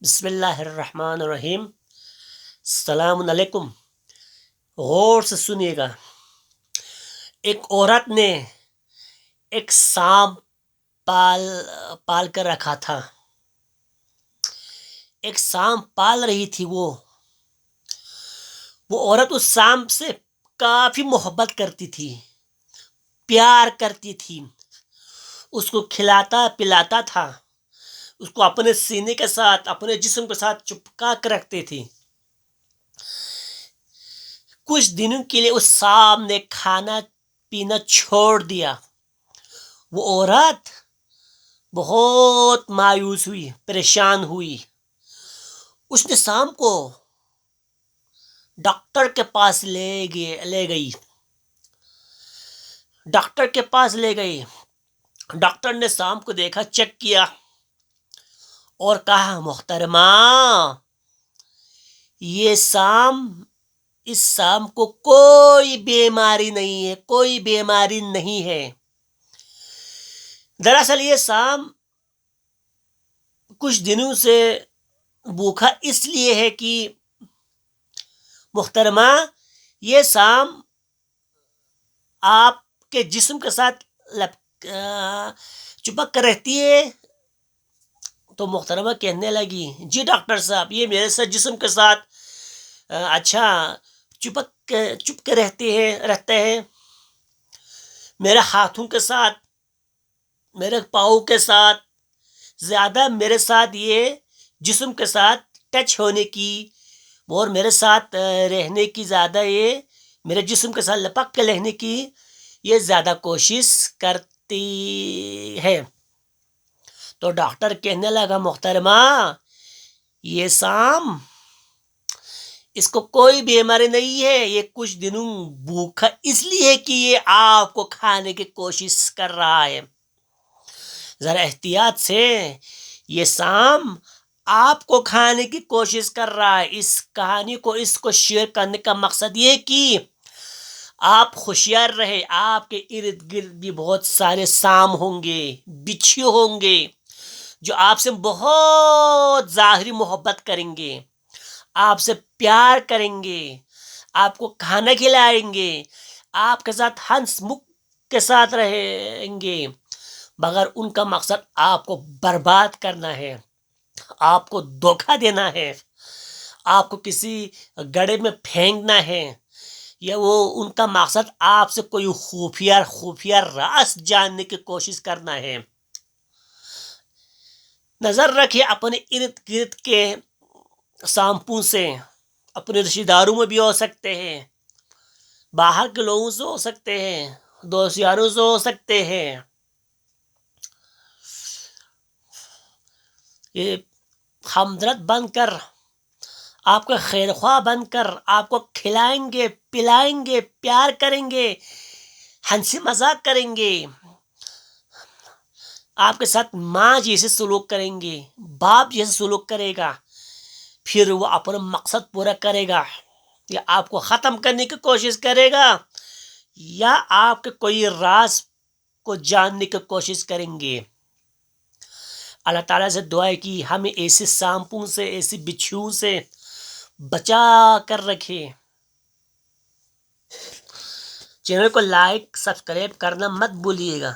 بسم اللہ الرحمن الرحیم۔ السلام علیکم۔ غور سے سنیے گا۔ ایک عورت نے ایک سانپ پال کر رکھا تھا۔ ایک سانپ پال رہی تھی وہ عورت اس سانپ سے کافی محبت کرتی تھی، پیار کرتی تھی، اس کو کھلاتا پلاتا تھا، اس کو اپنے سینے کے ساتھ، اپنے جسم کے ساتھ چپکا کر رکھتی تھی۔ کچھ دنوں کے لیے اس سانپ نے کھانا پینا چھوڑ دیا۔ وہ عورت بہت مایوس ہوئی، پریشان ہوئی۔ اس نے سانپ کو ڈاکٹر کے پاس لے گئی۔ ڈاکٹر نے سانپ کو دیکھا، چیک کیا اور کہا، محترمہ، اس سانپ کو کوئی بیماری نہیں ہے۔ دراصل یہ سانپ کچھ دنوں سے بھوکا اس لیے ہے کہ محترمہ، یہ سانپ آپ کے جسم کے ساتھ چپک کر رہتی ہے۔ تو محترمہ کہنے لگی، جی ڈاکٹر صاحب، یہ میرے ساتھ جسم کے ساتھ چپ کے رہتے ہیں، میرے ہاتھوں کے ساتھ، میرے پاؤں کے ساتھ، زیادہ میرے ساتھ یہ جسم کے ساتھ ٹچ ہونے کی اور میرے ساتھ رہنے کی، زیادہ یہ میرے جسم کے ساتھ لپک کے رہنے کی یہ زیادہ کوشش کرتی ہے۔ تو ڈاکٹر کہنے لگا، محترمہ، یہ سانپ، اس کو کوئی بیماری نہیں ہے، یہ کچھ دنوں بھوکا اس لیے کہ یہ آپ کو کھانے کی کوشش کر رہا ہے۔ ذرا احتیاط سے، یہ سانپ آپ کو کھانے کی کوشش کر رہا ہے۔ اس کہانی کو، اس کو شیئر کرنے کا مقصد یہ کہ آپ ہوشیار رہے۔ آپ کے ارد گرد بھی بہت سارے سانپ ہوں گے، بچھو ہوں گے، جو آپ سے بہت ظاہری محبت کریں گے، آپ سے پیار کریں گے، آپ کو کھانا کھلائیں گے، آپ کے ساتھ ہنس مکھ کے ساتھ رہیں گے، مگر ان کا مقصد آپ کو برباد کرنا ہے، آپ کو دھوکہ دینا ہے، آپ کو کسی گڑھے میں پھینکنا ہے، یا وہ ان کا مقصد آپ سے کوئی خفیہ راز جاننے کی کوشش کرنا ہے۔ نظر رکھیں اپنے ارد گرد کے سانپوں سے۔ اپنے رشتہ داروں میں بھی ہو سکتے ہیں، باہر کے لوگوں سے ہو سکتے ہیں، دوست یاروں سے ہو سکتے ہیں۔ یہ ہمدرد بن کر، آپ کا خیر خواہ بن کر، آپ کو کھلائیں گے، پلائیں گے، پیار کریں گے، ہنسی مذاق کریں گے، آپ کے ساتھ ماں جیسے سلوک کریں گے، باپ جیسے سلوک کرے گا، پھر وہ اپنا مقصد پورا کرے گا، یا آپ کو ختم کرنے کی کوشش کرے گا، یا آپ کے کوئی راز کو جاننے کی کوشش کریں گے۔ اللہ تعالیٰ سے دعا ہے کہ ہمیں ایسے سانپوں سے، ایسے بچھوؤں سے بچا کر رکھے۔ چینل کو لائک، سبسکرائب کرنا مت بھولیے گا۔